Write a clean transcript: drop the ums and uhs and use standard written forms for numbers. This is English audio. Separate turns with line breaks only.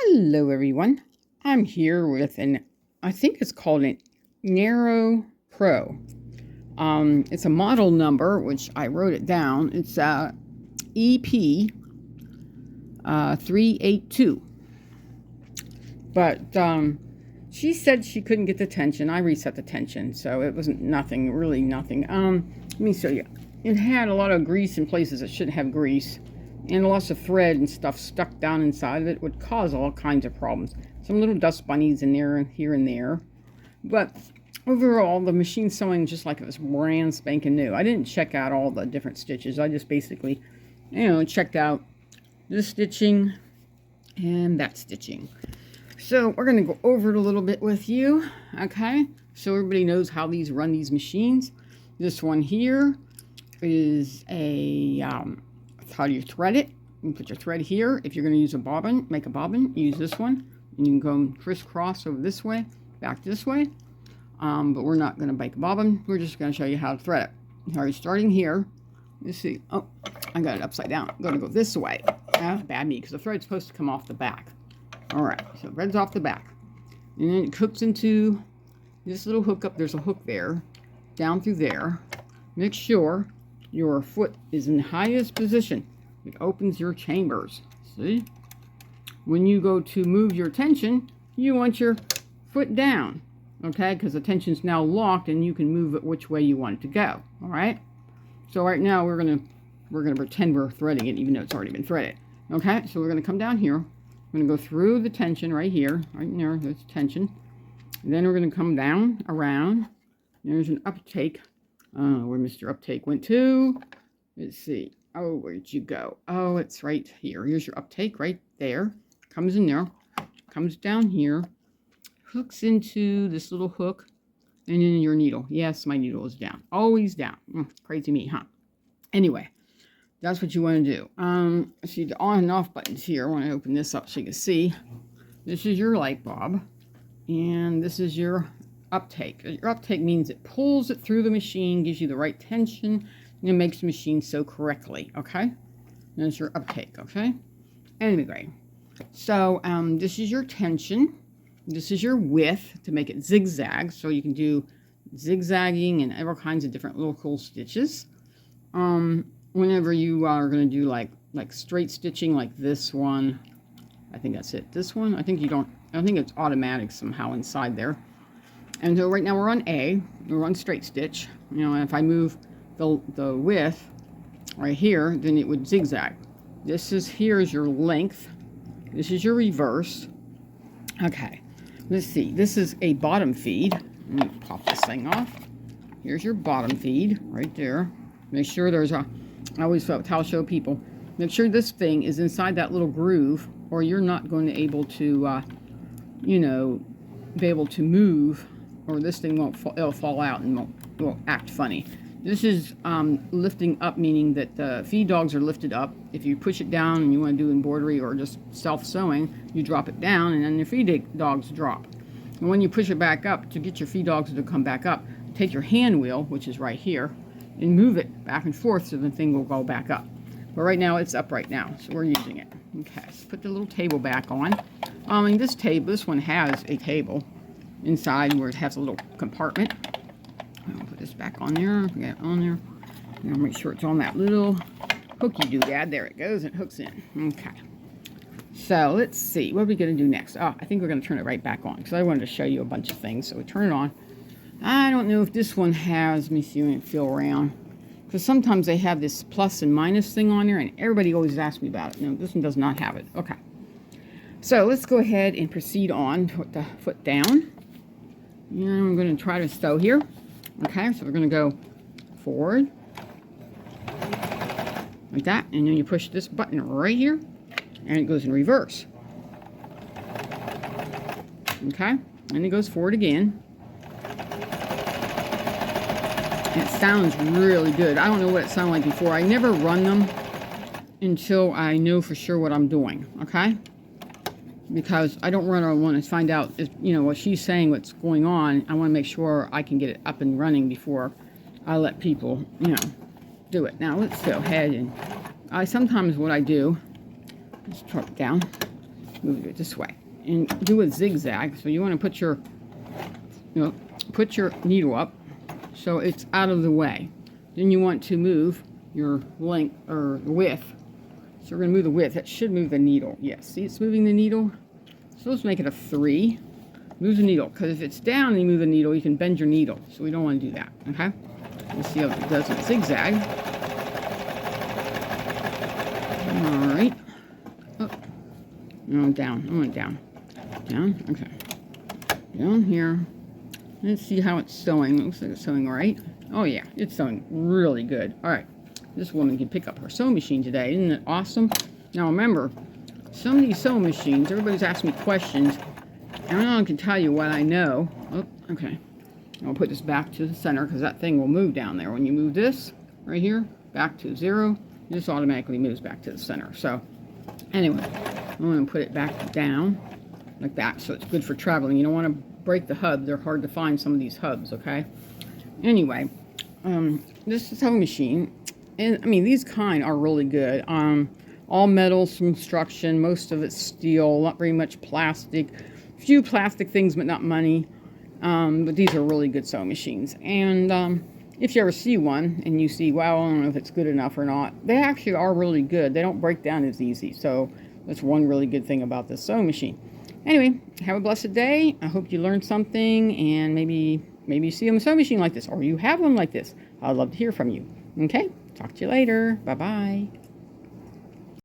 Hello everyone, I'm here with I think it's called an Narrow Pro. It's a model number, which I wrote it down. It's EP-382. But she said she couldn't get the tension. I reset the tension, so it wasn't nothing, really nothing. Let me show you. It had a lot of grease in places it shouldn't have grease. And lots of thread and stuff stuck down inside of it would cause all kinds of problems. Some little dust bunnies in there, here and there. But overall, the machine's sewing just like it was brand spanking new. I didn't check out all the different stitches. I just basically, checked out this stitching and that stitching. So we're going to go over it a little bit with you, okay? So everybody knows how these run these machines. This one here is a... how do you thread it? You put your thread here. If you're going to use a bobbin, make a bobbin, use this one. And you can go crisscross over this way, back this way. But we're not going to make a bobbin. We're just going to show you how to thread it. All right, starting here. Let's see. Oh, I got it upside down. I'm going to go this way. Bad me, because the thread's supposed to come off the back. All right, so the thread's off the back. And then it hooks into this little hook up. There's a hook there, down through there. Make sure your foot is in the highest position. It opens your chambers. See? When you go to move your tension, you want your foot down. Okay? Because the tension's now locked and you can move it which way you want it to go. Alright? So right now we're gonna pretend we're threading it even though it's already been threaded. Okay? So we're gonna come down here. We're gonna go through the tension right here. Right in there, there's tension. And then we're gonna come down, around. There's an uptake. Where Mr. Uptake went to. Let's see. Oh, where'd you go? Oh, it's right here. Here's your uptake right there. Comes in there. Comes down here. Hooks into this little hook. And then your needle. Yes, my needle is down. Always down. Crazy me, huh? Anyway, that's what you want to do. See the on and off buttons here. I want to open this up so you can see. This is your light bulb. And this is your uptake. Your uptake means it pulls it through the machine, gives you the right tension, and it makes the machine sew correctly, okay? And that's your uptake, okay? Anyway, so this is your tension. This is your width to make it zigzag, so you can do zigzagging and all kinds of different little cool stitches. Whenever you are going to do like straight stitching like this one, I think that's it. This one, I think it's automatic somehow inside there. And so right now we're on A, we're on straight stitch. And if I move the width right here, then it would zigzag. Here is your length. This is your reverse. Okay, let's see. This is a bottom feed. Let me pop this thing off. Here's your bottom feed right there. Make sure there's I always show people, make sure this thing is inside that little groove, or you're not going to be able to, be able to move. Or this thing it'll fall out and won't act funny. This is lifting up, meaning that the feed dogs are lifted up. If you push it down and you want to do embroidery or just self-sewing, you drop it down and then your feed dogs drop. And when you push it back up, to get your feed dogs to come back up, take your hand wheel, which is right here, and move it back and forth so the thing will go back up. But right now it's up right now, so we're using it. Okay, so put the little table back on. This one has a table inside where it has a little compartment. I'll put this back on there. Get it on there. Now make sure it's on that little hooky doodad. There it goes. It hooks in. Okay. So let's see. What are we going to do next? Oh, I think we're going to turn it right back on because I wanted to show you a bunch of things. So we turn it on. I don't know if this one has. Let me see when it feel around. Because sometimes they have this plus and minus thing on there, and everybody always asks me about it. No, this one does not have it. Okay. So let's go ahead and proceed on. Put the foot down. And I'm going to try to sew here. Okay, so we're going to go forward. Like that. And then you push this button right here. And it goes in reverse. Okay, and it goes forward again. And it sounds really good. I don't know what it sounded like before. I never run them until I know for sure what I'm doing. Okay? Because I don't run, I want to find out, what she's saying, what's going on. I want to make sure I can get it up and running before I let people, do it. Now, let's go ahead and, sometimes what I do, let's drop it down. move it this way. And do a zigzag. So you want to put your, put your needle up so it's out of the way. Then you want to move your length or width. So we're going to move the width. That should move the needle. Yes, see it's moving the needle. So let's make it a 3. Move the needle, because if it's down and you move the needle, you can bend your needle. So we don't want to do that, okay? Let's see how it does it zigzag. All right. Oh. No, down. I want down. Down, okay. Down here. Let's see how it's sewing. It looks like it's sewing all right. Oh yeah, it's sewing really good. All right. This woman can pick up her sewing machine today. Isn't it awesome? Now remember, some of these sewing machines, everybody's asking me questions. And I can tell you what I know. Oh, okay. I'll put this back to the center because that thing will move down there. When you move this right here back to 0, this automatically moves back to the center. So anyway, I'm going to put it back down like that so it's good for traveling. You don't want to break the hub. They're hard to find, some of these hubs, okay? Anyway, this is a sewing machine. And I mean, these kind are really good. All metals construction, most of it's steel, not very much plastic. Few plastic things, but not money. But these are really good sewing machines. And if you ever see one and you see, well, I don't know if it's good enough or not, they actually are really good. They don't break down as easy. So that's one really good thing about this sewing machine. Anyway, have a blessed day. I hope you learned something, and maybe you see a sewing machine like this, or you have one like this. I'd love to hear from you. Okay, talk to you later. Bye-bye.